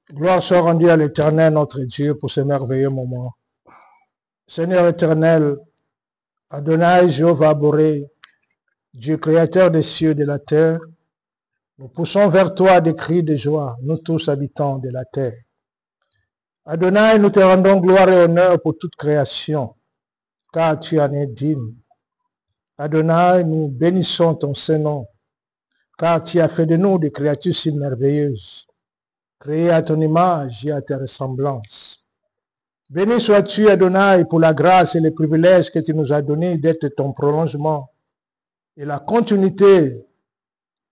Gloire soit rendue à l'Éternel, notre Dieu, pour ce merveilleux moment. Seigneur éternel, Adonai, Jéhovah Boré, Dieu créateur des cieux et de la terre, nous poussons vers toi des cris de joie, nous tous habitants de la terre. Adonai, nous te rendons gloire et honneur pour toute création, car tu en es digne. Adonai, nous bénissons ton Saint-Nom, car tu as fait de nous des créatures si merveilleuses, créées à ton image et à ta ressemblance. Béni sois-tu, Adonai, pour la grâce et les privilèges que tu nous as donnés d'être ton prolongement et la continuité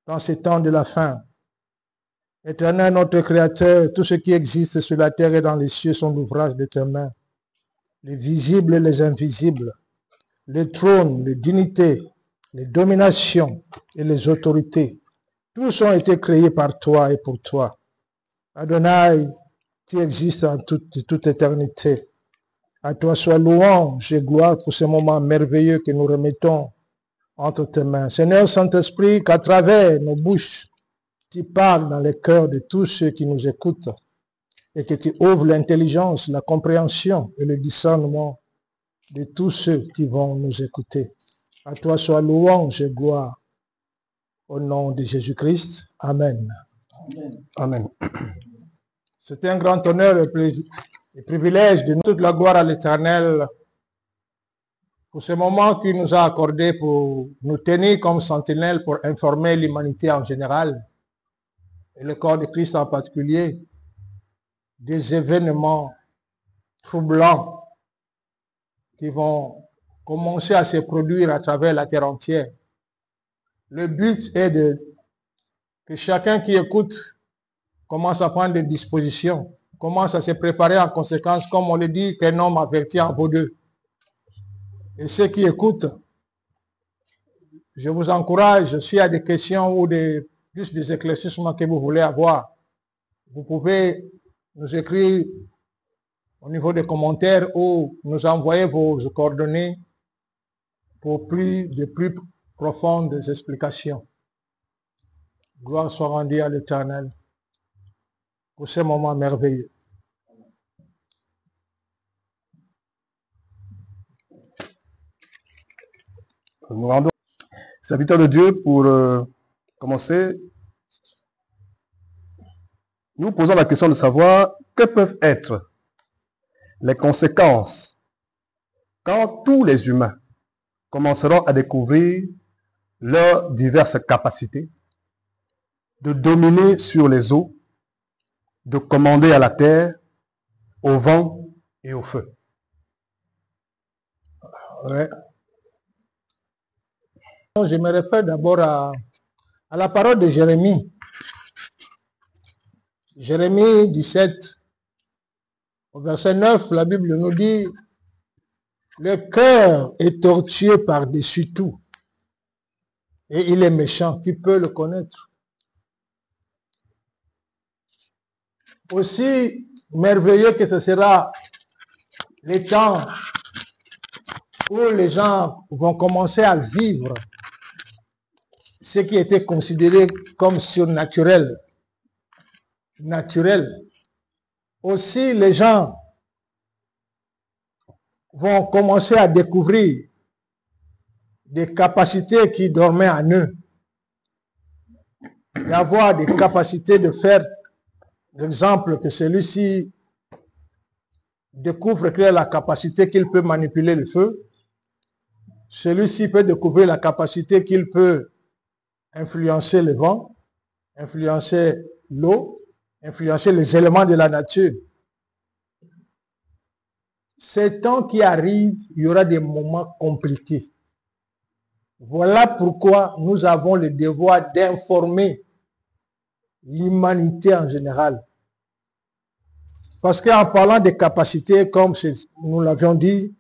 dans ces temps de la fin. Éternel, notre Créateur, tout ce qui existe sur la terre et dans les cieux sont l'ouvrage de tes mains, les visibles et les invisibles, les trônes, les dignités, les dominations et les autorités. Tous ont été créés par toi et pour toi. Adonai, tu existes en toute éternité. À toi soit louange et gloire pour ce moment merveilleux que nous remettons entre tes mains. Seigneur Saint-Esprit, qu'à travers nos bouches, tu parles dans les cœurs de tous ceux qui nous écoutent et que tu ouvres l'intelligence, la compréhension et le discernement de tous ceux qui vont nous écouter. À toi soit louange et gloire. Au nom de Jésus-Christ. Amen. Amen. C'est un grand honneur et privilège de nous toute la gloire à l'Éternel pour ce moment qu'il nous a accordé pour nous tenir comme sentinelles pour informer l'humanité en général et le corps de Christ en particulier des événements troublants qui vont commencer à se produire à travers la terre entière. Le but est que chacun qui écoute commence à prendre des dispositions, commence à se préparer en conséquence, comme on le dit, qu'un homme averti en vaut deux. Et ceux qui écoutent, je vous encourage, s'il y a des questions ou plus des éclaircissements que vous voulez avoir, vous pouvez nous écrire au niveau des commentaires ou nous envoyer vos coordonnées pour plus profondes explications. Gloire soit rendue à l'Éternel pour ce moment merveilleux. Nous rendons serviteurs de Dieu pour commencer. Nous posons la question de savoir que peuvent être les conséquences quand tous les humains commenceront à découvrir leurs diverses capacités de dominer sur les eaux, de commander à la terre, au vent et au feu. Ouais. Je me réfère d'abord à la parole de Jérémie. Jérémie 17, au verset 9, la Bible nous dit « Le cœur est tortueux par-dessus tout, et il est méchant, qui peut le connaître ?» Aussi merveilleux que ce sera les temps où les gens vont commencer à vivre ce qui était considéré comme surnaturel, naturel. Aussi, les gens vont commencer à découvrir des capacités qui dormaient en eux, d'avoir des capacités de faire, l'exemple que celui-ci découvre qu'il a la capacité qu'il peut manipuler le feu, celui-ci peut découvrir la capacité qu'il peut influencer le vent, influencer l'eau, influencer les éléments de la nature. Ces temps qui arrivent, il y aura des moments compliqués. Voilà pourquoi nous avons le devoir d'informer l'humanité en général. Parce qu'en parlant des capacités, comme nous l'avions dit,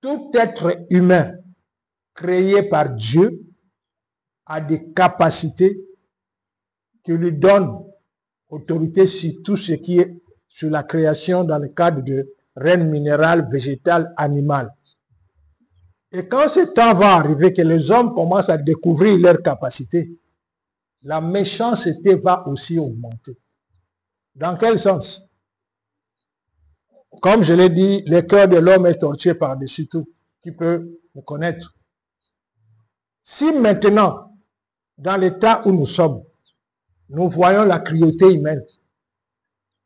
tout être humain créé par Dieu a des capacités qui lui donnent autorité sur tout ce qui est sur la création dans le cadre de règne minéral, végétal, animal. Et quand ce temps va arriver que les hommes commencent à découvrir leurs capacités, la méchanceté va aussi augmenter. Dans quel sens? Comme je l'ai dit, le cœur de l'homme est tortué par-dessus tout. Qui peut me connaître? Si maintenant, dans l'état où nous sommes, nous voyons la cruauté humaine,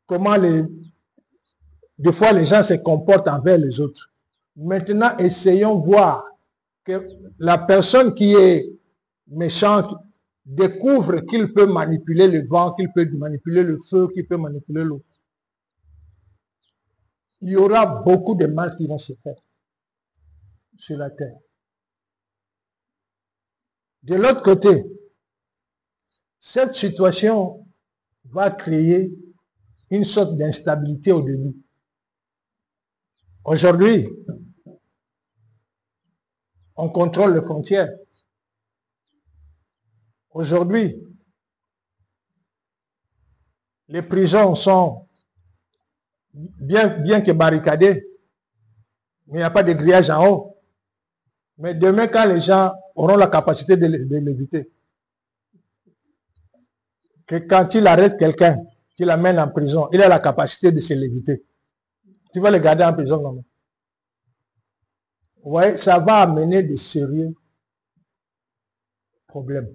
comment des fois les gens se comportent envers les autres. Maintenant, essayons de voir que la personne qui est méchante découvre qu'il peut manipuler le vent, qu'il peut manipuler le feu, qu'il peut manipuler l'eau. Il y aura beaucoup de mal qui vont se faire sur la terre. De l'autre côté, cette situation va créer une sorte d'instabilité au début. Aujourd'hui, on contrôle les frontières. Aujourd'hui, les prisons sont bien que barricadées, mais il n'y a pas de grillage en haut. Mais demain, quand les gens auront la capacité de l'éviter, que quand il arrête quelqu'un, qu'il l'amène en prison, il a la capacité de se l'éviter. Tu vas le garder en prison non? Vous voyez, ça va amener de sérieux problèmes.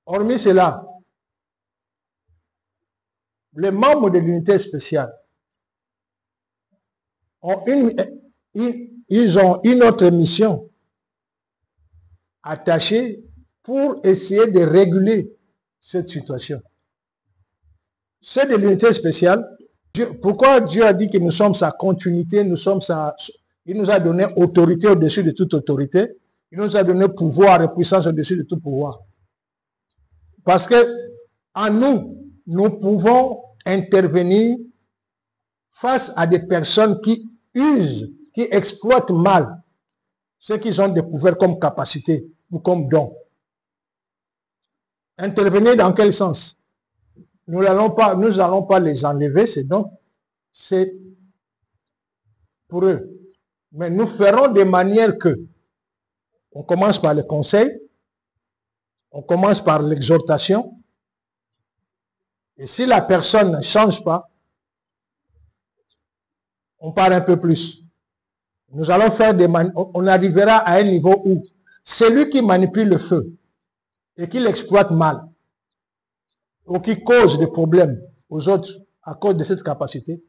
Hormis cela, les membres de l'unité spéciale ont ils ont une autre mission attachée pour essayer de réguler cette situation. C'est de l'unité spéciale. Pourquoi Dieu a dit que nous sommes sa continuité, il nous a donné autorité au-dessus de toute autorité, il nous a donné pouvoir et puissance au-dessus de tout pouvoir. Parce que en nous pouvons intervenir face à des personnes qui usent, qui exploitent mal ce qu'ils ont découvert comme capacité ou comme don. Intervenir dans quel sens? Nous n'allons pas les enlever, ces dons. C'est pour eux. Mais nous ferons de manière que on commence par le conseil, on commence par l'exhortation. Et si la personne ne change pas, on part un peu plus. Nous allons faire on arrivera à un niveau où celui qui manipule le feu et qui l'exploite mal, ou qui cause des problèmes aux autres à cause de cette capacité,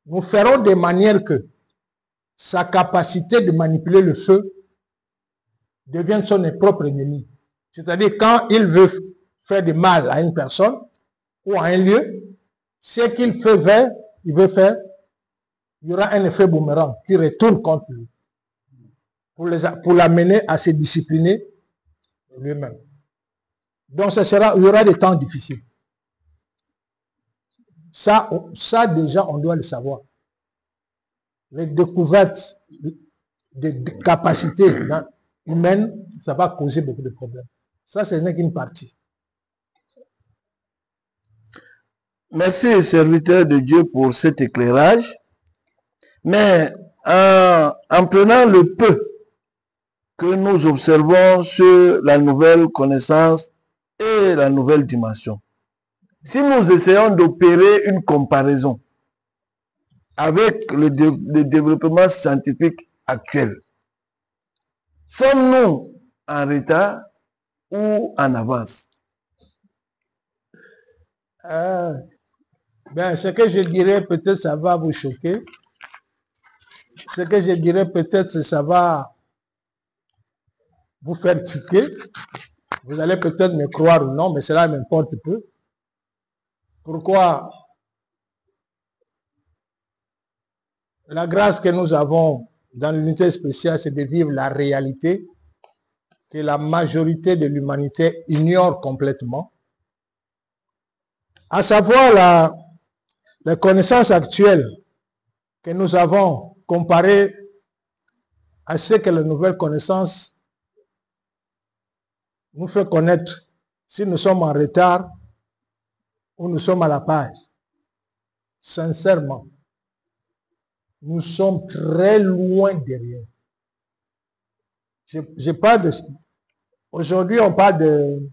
nous ferons de manière que sa capacité de manipuler le feu devienne son propre ennemi. C'est-à-dire quand il veut faire du mal à une personne ou à un lieu, ce qu'il veut faire, il y aura un effet boomerang qui retourne contre lui pour l'amener à se discipliner lui-même. Donc il y aura des temps difficiles. Ça déjà, on doit le savoir. Les découvertes de capacités humaines, ça va causer beaucoup de problèmes. Ça, ce n'est qu'une partie. Merci, serviteur de Dieu, pour cet éclairage. Mais en prenant le peu que nous observons sur la nouvelle connaissance et la nouvelle dimension, si nous essayons d'opérer une comparaison avec le développement scientifique actuel, sommes-nous en retard ou en avance? Ce que je dirais, peut-être ça va vous choquer. Ce que je dirais, peut-être ça va vous faire tiquer. Vous allez peut-être me croire ou non, mais cela m'importe peu. Pourquoi? La grâce que nous avons dans l'unité spéciale, c'est de vivre la réalité que la majorité de l'humanité ignore complètement. À savoir la connaissance actuelle que nous avons comparée à ce que la nouvelle connaissance nous fait connaître si nous sommes en retard ou nous sommes à la page. Sincèrement, nous sommes très loin derrière. Aujourd'hui, on parle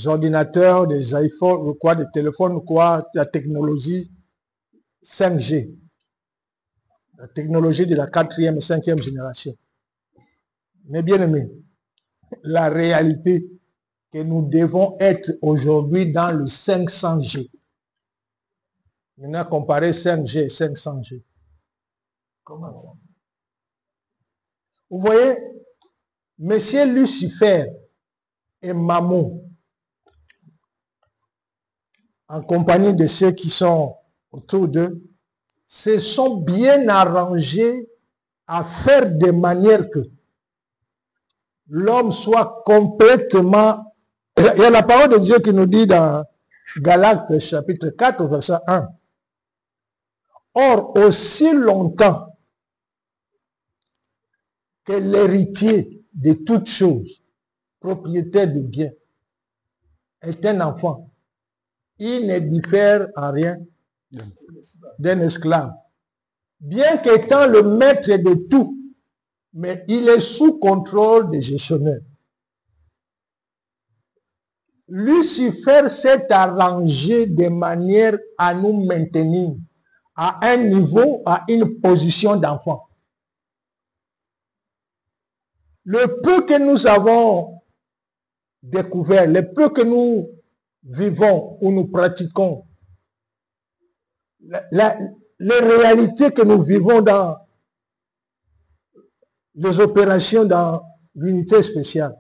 ordinateurs, des iPhones, ou quoi, des téléphones, ou quoi, la technologie 5G. La technologie de la 4e et 5e génération. Mais bien aimé, la réalité que nous devons être aujourd'hui dans le 500G. Maintenant, comparer 5G et 500G. Comment ça? Vous voyez, Monsieur Lucifer et Mammon, en compagnie de ceux qui sont autour d'eux, se sont bien arrangés à faire de manière que l'homme soit complètement... Il y a la parole de Dieu qui nous dit dans Galates chapitre 4 verset 1. Or, aussi longtemps que l'héritier de toutes choses, propriétaire du bien, est un enfant, il ne diffère en rien d'un esclave. Bien qu'étant le maître de tout, mais il est sous contrôle des gestionnaires. Lucifer s'est arrangé de manière à nous maintenir à un niveau, à une position d'enfant. Le peu que nous avons découvert, le peu que nous vivons ou nous pratiquons, les réalités que nous vivons dans les opérations dans l'unité spéciale.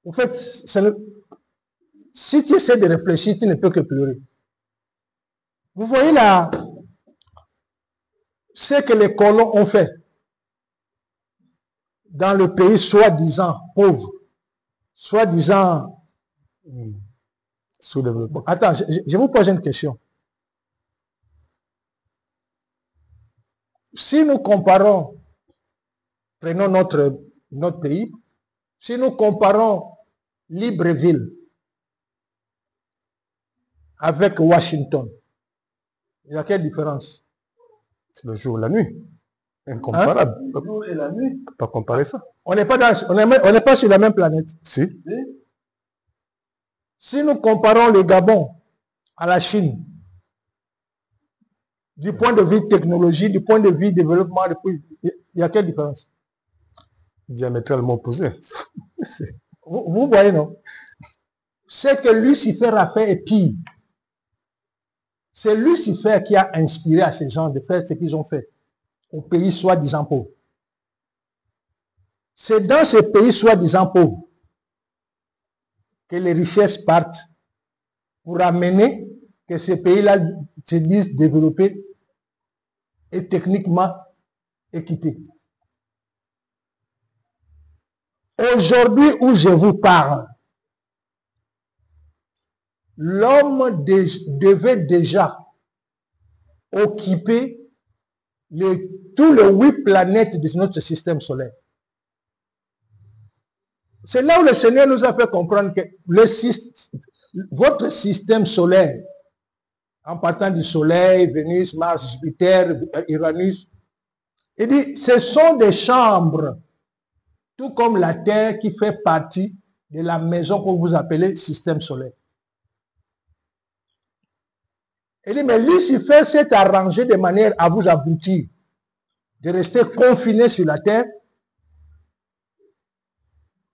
En fait, si tu essaies de réfléchir, tu ne peux que pleurer. Vous voyez là, ce que les colons ont fait dans le pays soi-disant pauvre, soi-disant sous-développé. Attends, je vous pose une question. Si nous comparons, prenons notre pays, si nous comparons Libreville avec Washington, il y a quelle différence? C'est le jour et la nuit. Incomparable. Le jour et la nuit. On ne peut pas comparer ça. On n'est pas sur la même planète. Si. Si nous comparons le Gabon à la Chine, du point de vue technologie, du point de vue développement, il y a quelle différence? Diamétralement opposé. Vous voyez, non? Ce que Lucifer a fait est pire. C'est Lucifer qui a inspiré à ces gens de faire ce qu'ils ont fait au pays soi-disant pauvre. C'est dans ces pays soi-disant pauvres que les richesses partent pour amener que ces pays-là se disent développés et techniquement équipés. Aujourd'hui où je vous parle, l'homme devait déjà occuper tous les 8 planètes de notre système solaire. C'est là où le Seigneur nous a fait comprendre que votre système solaire, en partant du Soleil, Vénus, Mars, Jupiter, Uranus, il dit, ce sont des chambres, tout comme la Terre qui fait partie de la maison que vous appelez système solaire. Il dit, mais Lucifer s'est arrangé de manière à vous aboutir, de rester confiné sur la Terre,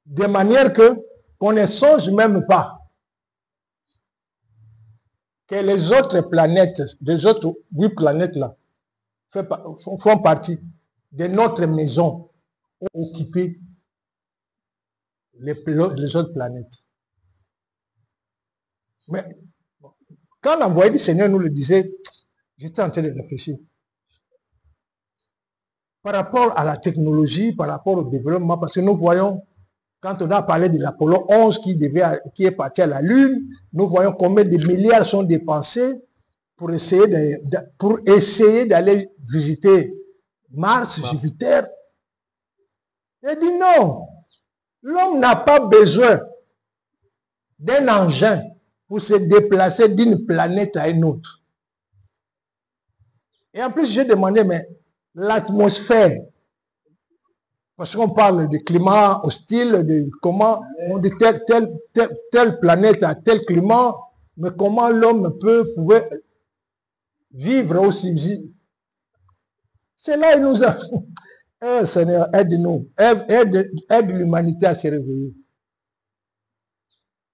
de manière qu'on ne songe même pas que les autres planètes, les autres 8 planètes-là, font partie de notre maison occupée les autres planètes. Mais quand l'envoyé du Seigneur nous le disait, j'étais en train de réfléchir. Par rapport à la technologie, par rapport au développement, parce que nous voyons, quand on a parlé de l'Apollo 11 qui est parti à la Lune, nous voyons combien de milliards sont dépensés pour essayer d'aller visiter Mars, Jupiter. Il dit non, l'homme n'a pas besoin d'un engin pour se déplacer d'une planète à une autre. Et en plus, j'ai demandé, mais l'atmosphère Parce qu'on parle de climat hostile, de comment on dit telle planète a tel climat, mais comment l'homme pouvait vivre aussi. C'est là il nous a... Eh, Seigneur, aide-nous, aide l'humanité à se réveiller.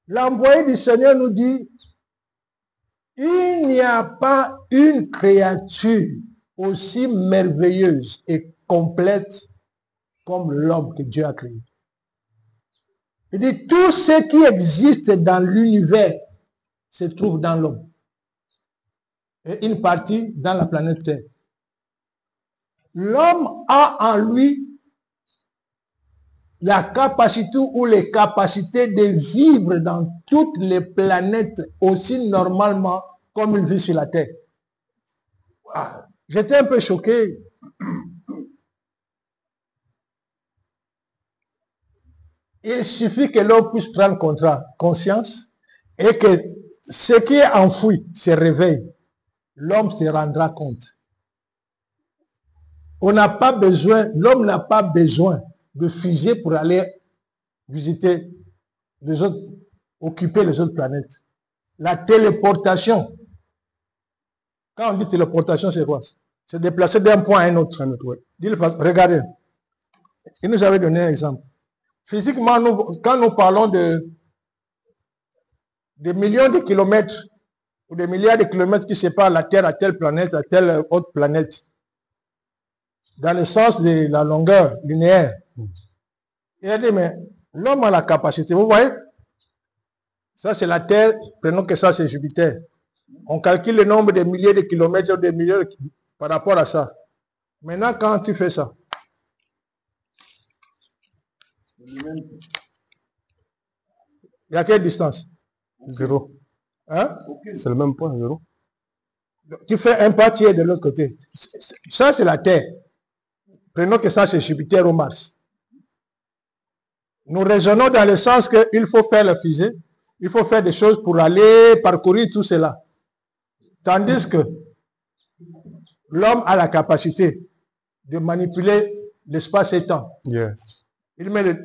L'envoyé du Seigneur nous dit, il n'y a pas une créature aussi merveilleuse et complète comme l'homme que Dieu a créé. Il dit, tout ce qui existe dans l'univers se trouve dans l'homme. Et une partie dans la planète Terre. L'homme a en lui la capacité ou les capacités de vivre dans toutes les planètes aussi normalement comme il vit sur la Terre. J'étais un peu choqué. Il suffit que l'homme puisse prendre conscience et que ce qui est enfoui se réveille. L'homme se rendra compte. L'homme n'a pas besoin de fusée pour aller visiter les autres, occuper les autres planètes. La téléportation. Quand on dit téléportation, c'est quoi? C'est déplacer d'un point à un autre. Regardez. Il nous avait donné un exemple. Physiquement, quand nous parlons de millions de kilomètres ou de milliards de kilomètres qui séparent la Terre à telle planète, à telle autre planète, dans le sens de la longueur linéaire. Il a dit, mais l'homme a la capacité. Vous voyez, ça c'est la Terre, prenons que ça c'est Jupiter. On calcule le nombre de milliers de kilomètres, de milliers par rapport à ça. Maintenant, quand tu fais ça, il y a quelle distance? 0. Hein? C'est le même point, 0. Tu fais un pas, tu es de l'autre côté. Ça, c'est la Terre. Prenons que ça, c'est Jupiter ou Mars. Nous raisonnons dans le sens qu'il faut faire la fusée, il faut faire des choses pour aller parcourir tout cela. Tandis que l'homme a la capacité de manipuler l'espace et temps. Yes. Il met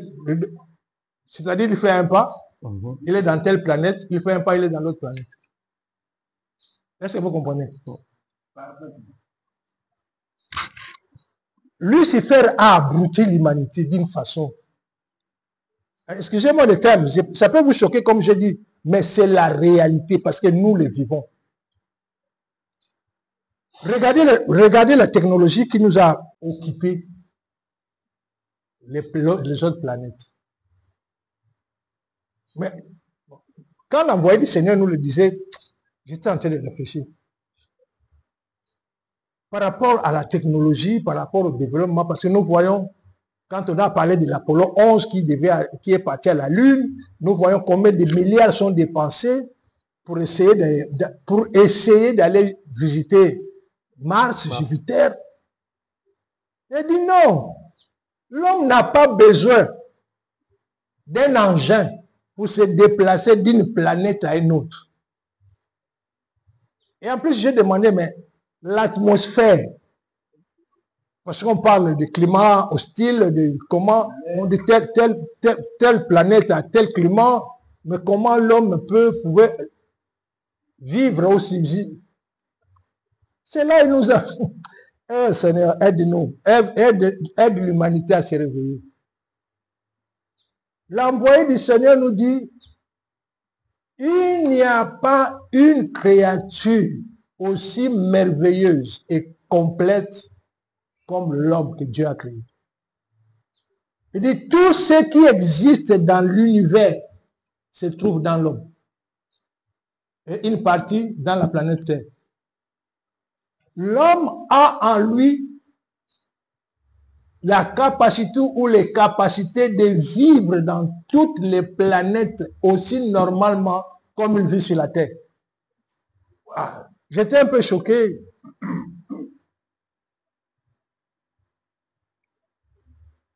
c'est-à-dire, il fait un pas, il est dans telle planète, il fait un pas, il est dans l'autre planète. Est-ce que vous comprenez? Lucifer a abruti l'humanité d'une façon. Excusez-moi le terme, ça peut vous choquer comme je dis, mais c'est la réalité parce que nous le vivons. Regardez la technologie qui nous a occupé les autres planètes. Mais quand l'envoyé du Seigneur nous le disait, j'étais en train de réfléchir. Par rapport à la technologie, par rapport au développement, parce que nous voyons, quand on a parlé de l'Apollo 11 qui est parti à la Lune, nous voyons combien de milliards sont dépensés pour essayer d'aller visiter Mars, Jupiter. Il dit non, l'homme n'a pas besoin d'un engin pour se déplacer d'une planète à une autre. Et en plus, j'ai demandé, mais l'atmosphère, parce qu'on parle de climat hostile, de comment on dit telle planète a tel climat, mais comment l'homme pouvait vivre aussi. C'est là il nous a... Eh, Seigneur, aide-nous, aide l'humanité à se réveiller. L'envoyé du Seigneur nous dit, il n'y a pas une créature aussi merveilleuse et complète comme l'homme que Dieu a créé. Il dit, tout ce qui existe dans l'univers se trouve dans l'homme. Et une partie dans la planète Terre. L'homme a en lui la capacité ou les capacités de vivre dans toutes les planètes aussi normalement comme il vit sur la Terre. J'étais un peu choqué.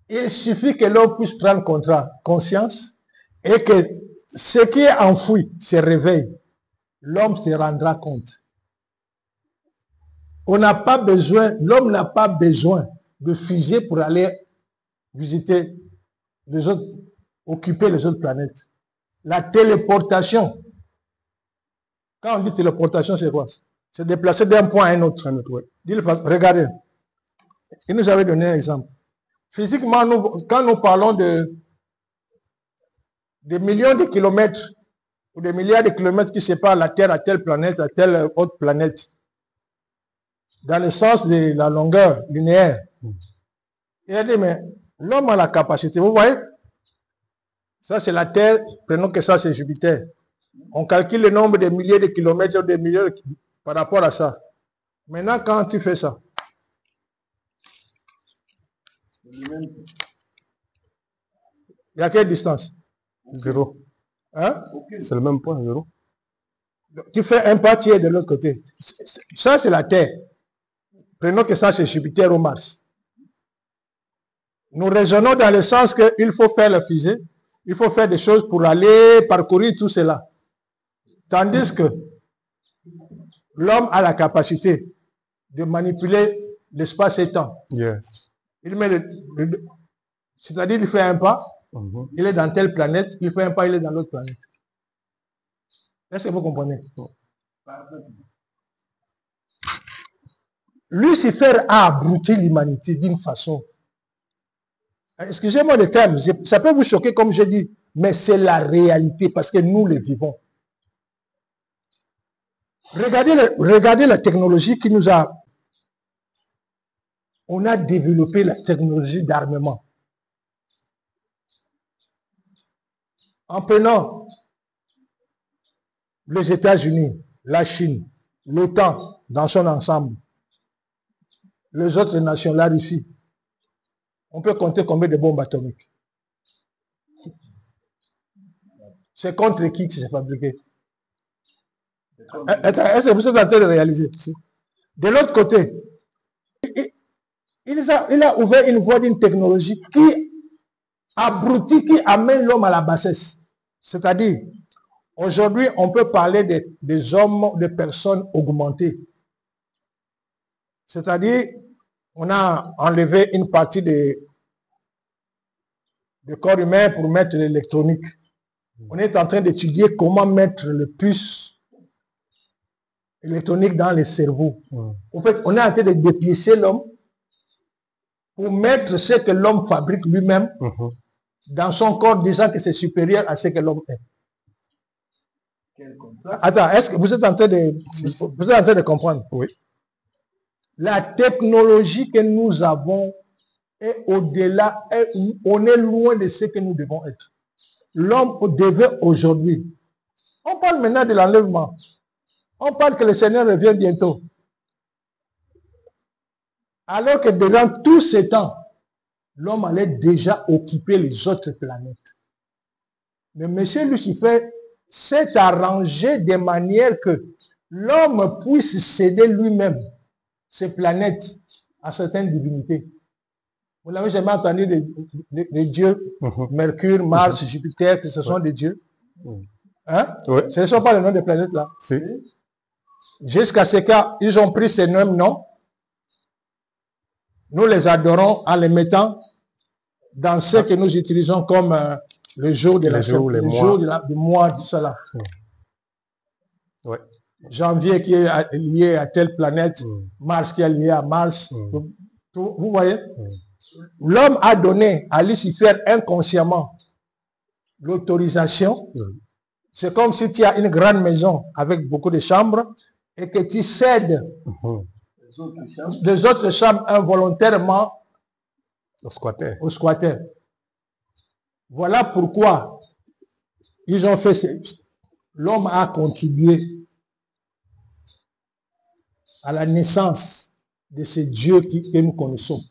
Il suffit que l'homme puisse prendre conscience et que ce qui est enfoui se réveille. L'homme se rendra compte. L'homme n'a pas besoin de fusée pour aller visiter les autres, occuper les autres planètes. La téléportation. Quand on dit téléportation, c'est quoi? C'est déplacer d'un point à un autre. Regardez. Il nous avait donné un exemple. Physiquement, quand nous parlons de millions de kilomètres ou des milliards de kilomètres qui séparent la Terre à telle planète, à telle autre planète, dans le sens de la longueur linéaire. Il a dit, mais l'homme a la capacité, vous voyez, ça c'est la Terre, prenons que ça c'est Jupiter. On calcule le nombre de milliers de kilomètres, des milliers par rapport à ça. Maintenant, quand tu fais ça, il y a quelle distance? 0. Hein? C'est le même point, 0. Tu fais un pas, tu es de l'autre côté. Ça, c'est la Terre. Prenons que ça, c'est Jupiter ou Mars. Nous raisonnons dans le sens qu'il faut faire la fusée, il faut faire des choses pour aller parcourir tout cela. Tandis que l'homme a la capacité de manipuler l'espace et le temps. Yes. Il met c'est-à-dire il fait un pas, il est dans telle planète, il fait un pas, il est dans l'autre planète. Est-ce que vous comprenez? Lucifer a abruti l'humanité d'une façon. Excusez-moi le terme, ça peut vous choquer comme je dis, mais c'est la réalité parce que nous le vivons. Regardez la technologie qui nous a... On a développé la technologie d'armement. En prenant les États-Unis, la Chine, l'OTAN dans son ensemble, les autres nations, la Russie, on peut compter combien de bombes atomiques. C'est contre qui c'est fabriqué? Est-ce que vous êtes en train de réaliser? De l'autre côté, il a ouvert une voie d'une technologie qui abrutit, qui amène l'homme à la bassesse. C'est-à-dire, aujourd'hui, on peut parler des hommes, des personnes augmentées. C'est-à-dire, on a enlevé une partie du corps humain pour mettre l'électronique. On est en train d'étudier comment mettre le puce électronique dans les cerveaux. En fait, on est en train de dépiécer l'homme pour mettre ce que l'homme fabrique lui-même dans son corps, disant que c'est supérieur à ce que l'homme est. Attends, est-ce que vous êtes en train de comprendre? Oui. La technologie que nous avons est au-delà, on est loin de ce que nous devons être. L'homme devait aujourd'hui. On parle maintenant de l'enlèvement. On parle que le Seigneur revient bientôt. Alors que durant tous ces temps, l'homme allait déjà occuper les autres planètes. Mais M. Lucifer s'est arrangé de manière que l'homme puisse céder lui-même ces planètes à certaines divinités. Vous n'avez jamais entendu des dieux, Mercure, Mars, Jupiter, que ce sont des dieux? Hein? Oui. Ce ne sont pas les noms des planètes là. Si. Jusqu'à ce qu'ils ont pris ces mêmes noms. Nous les adorons en les mettant dans ce que nous utilisons comme le jour de la semaine, le jour du mois, tout cela. Ouais. Janvier qui est lié à telle planète, Mars qui est lié à Mars. Vous voyez? L'homme a donné à Lucifer inconsciemment l'autorisation. C'est comme si tu as une grande maison avec beaucoup de chambres et que tu cèdes des autres chambres involontairement au squatter. Voilà pourquoi ils ont fait. L'homme a contribué à la naissance de ces dieux que nous connaissons.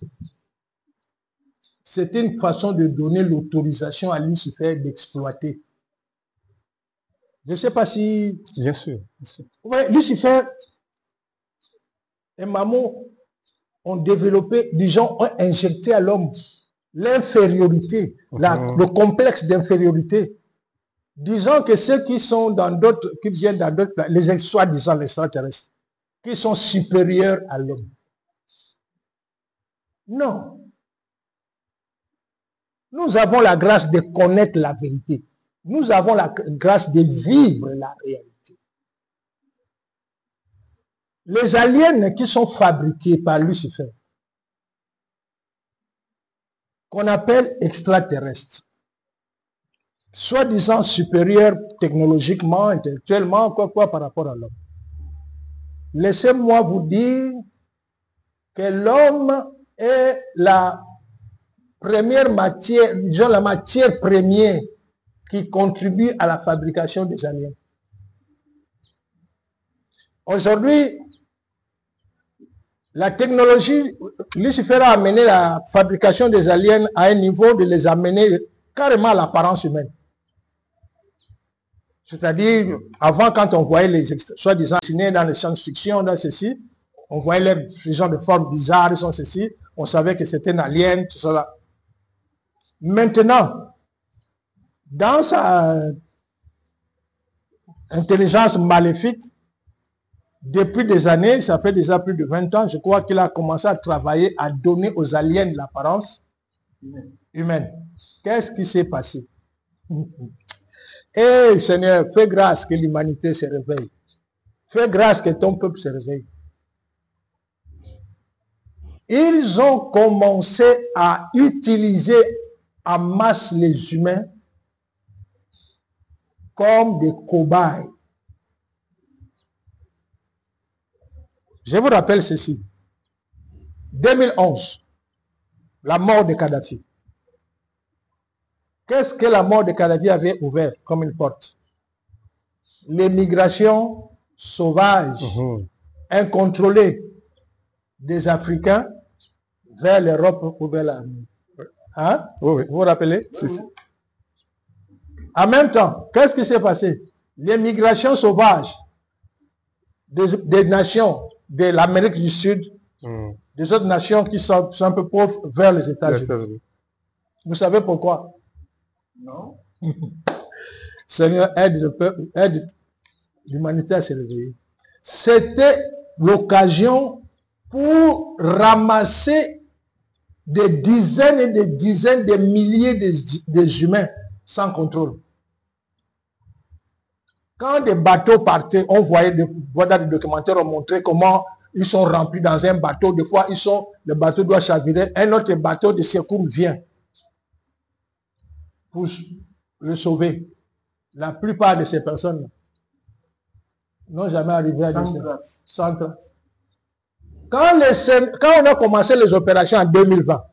C'est une façon de donner l'autorisation à Lucifer d'exploiter. Je ne sais pas si... Bien sûr. Ouais, Lucifer et Mammon ont développé, disons, ont injecté à l'homme l'infériorité, le complexe d'infériorité. Disons que ceux qui sont dans d'autres, qui viennent dans d'autres, les soi-disant les extraterrestres, qui sont supérieurs à l'homme. Non. Nous avons la grâce de connaître la vérité. Nous avons la grâce de vivre la réalité. Les aliens qui sont fabriqués par Lucifer, qu'on appelle extraterrestres, soi-disant supérieurs technologiquement, intellectuellement, quoi par rapport à l'homme. Laissez-moi vous dire que l'homme est la première matière, disons la matière première qui contribue à la fabrication des aliens. Aujourd'hui, la technologie, Lucifer a amené la fabrication des aliens à un niveau de les amener carrément à l'apparence humaine. C'est-à-dire, avant, quand on voyait les soi-disant dessinés dans les science-fiction, dans ceci, on voyait les gens de formes bizarres, ils sont ceci, on savait que c'était un alien, tout cela. Maintenant, dans sa intelligence maléfique, depuis des années, ça fait déjà plus de 20 ans, je crois qu'il a commencé à travailler, à donner aux aliens l'apparence humaine. Qu'est-ce qui s'est passé? Eh Seigneur, fais grâce que l'humanité se réveille. Fais grâce que ton peuple se réveille. Ils ont commencé à utiliser en masse les humains comme des cobayes. Je vous rappelle ceci. 2011, la mort de Kadhafi. Qu'est-ce que la mort de Kadhafi avait ouvert comme une porte? L'émigration sauvage, incontrôlée des Africains vers l'Europe ou vers l'Amérique. Hein? Oui. Vous vous rappelez? Si. En même temps, qu'est-ce qui s'est passé? L'émigration sauvage des nations de l'Amérique du Sud, des autres nations qui sont un peu pauvres vers les États-Unis. Vous savez pourquoi? Non. Seigneur, aide le peuple, aide l'humanité à se réveiller. C'était l'occasion pour ramasser des dizaines et des dizaines de milliers des humains sans contrôle. Quand des bateaux partaient, on voyait dans des documentaires, on montrait comment ils sont remplis dans un bateau. Des fois, le bateau doit chavirer. Un autre bateau de secours vient pour le sauver. La plupart de ces personnes n'ont jamais arrivé à sans trace. Quand on a commencé les opérations en 2020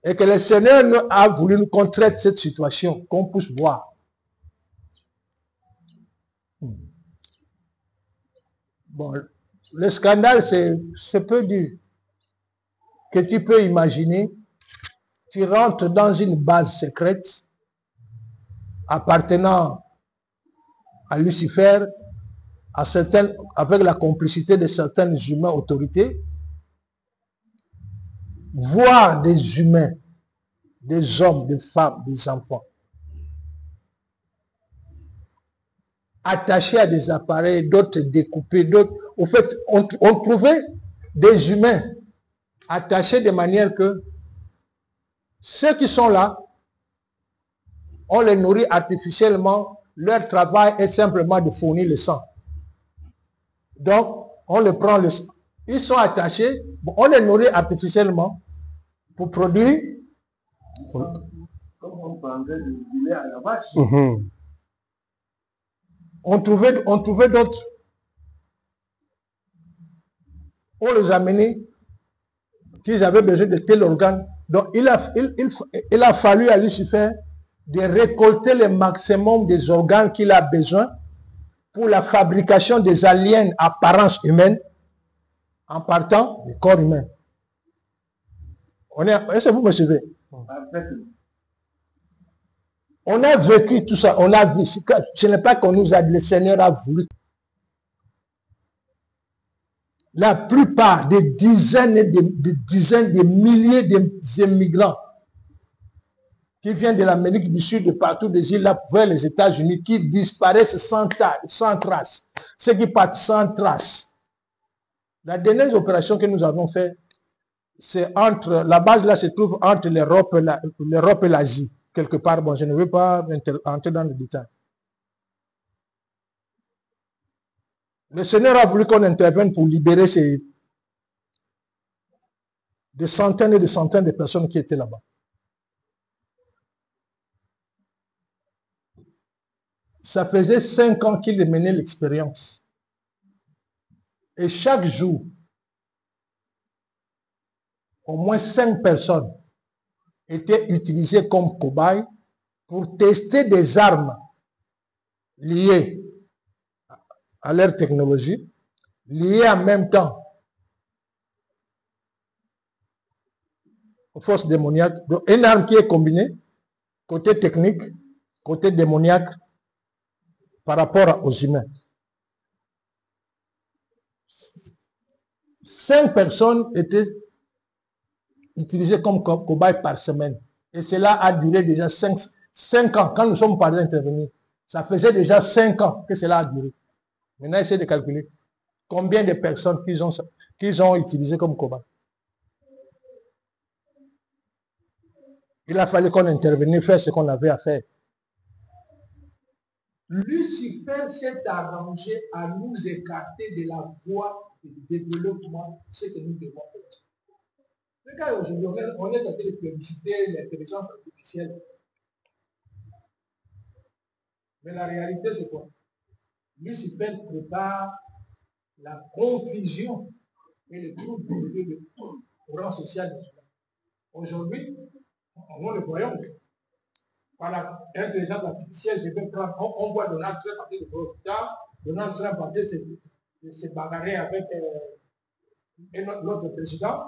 et que le Seigneur a voulu nous contraindre cette situation, qu'on puisse voir. Bon, le scandale, c'est peu dur. Que tu peux imaginer, tu rentres dans une base secrète appartenant à Lucifer, avec la complicité de certaines humains autorités, voir des humains, des hommes, des femmes, des enfants, attachés à des appareils, d'autres découpés, d'autres. Au fait, on trouvait des humains attachés de manière que ceux qui sont là, on les nourrit artificiellement, leur travail est simplement de fournir le sang. Donc, on les prend le sang. Ils sont attachés, on les nourrit artificiellement pour produire. Comme on prendrait du lait à la vache. On trouvait d'autres. On les amenait, qu'ils avaient besoin de tel organe. Donc, il a fallu à Lucifer de récolter le maximum des organes qu'il a besoin pour la fabrication des aliens apparence humaine en partant du corps humain. Est-ce que vous me suivez? On a vécu tout ça, on a vu. Ce n'est pas qu'on nous a dit, le Seigneur a voulu. La plupart des dizaines et des dizaines de milliers d'immigrants qui viennent de l'Amérique du Sud, de partout des îles là vers les États-Unis, qui disparaissent sans trace. Ceux qui partent sans trace. La dernière opération que nous avons faite, c'est entre, la base là se trouve entre l'Europe et l'Asie, quelque part. Bon, je ne veux pas entrer dans le détail. Le Seigneur a voulu qu'on intervienne pour libérer des centaines et des centaines de personnes qui étaient là-bas. Ça faisait 5 ans qu'il menait l'expérience. Et chaque jour, au moins 5 personnes étaient utilisées comme cobayes pour tester des armes liées à leur technologie, liées en même temps aux forces démoniaques. Donc, une arme qui est combinée, côté technique, côté démoniaque, par rapport aux humains. 5 personnes étaient utilisées comme cobayes par semaine. Et cela a duré déjà 5 ans. Quand nous sommes partis d'intervenir, ça faisait déjà 5 ans que cela a duré. Maintenant, essayez de calculer combien de personnes qu'ils ont utilisées comme cobayes. Il a fallu qu'on intervienne, faire ce qu'on avait à faire. Lucifer s'est arrangé à nous écarter de la voie du développement, ce que nous devons faire. Regarde, aujourd'hui, on est en train de féliciter l'intelligence artificielle. Mais la réalité, c'est quoi? Lucifer prépare la confusion et le trouble au rang social. Aujourd'hui, nous le voyons. Par l'intelligence artificielle, je vais prendre, on voit Donald Trump partir de Florida, Donald Trump partir de se bagarrer avec notre président.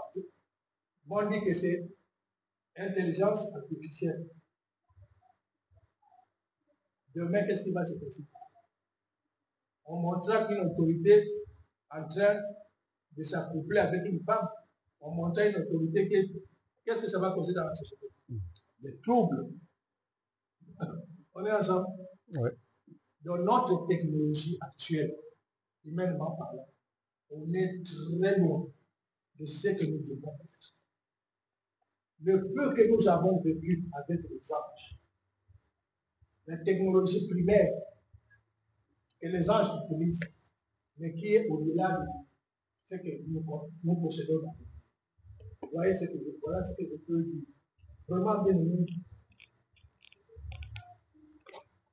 On dit que c'est intelligence artificielle. Demain, qu'est-ce qui va se passer? On montrera une autorité en train de s'accoupler avec une femme. On montrera une autorité qu'est-ce que ça va causer dans la société? Des troubles. On est ensemble? Oui. Dans notre technologie actuelle, humainement parlant, on est très loin de ce que nous devons faire. Le peu que nous avons vécu avec les anges, la technologie primaire que les anges utilisent, mais qui est au-delà de ce que nous possédons dans la vie. Vous voyez voilà ce que je peux dire. Vraiment bien aimé,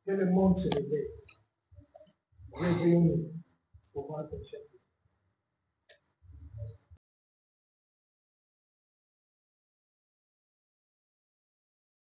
que le monde se réveille. Réveillons-nous pour voir le ciel.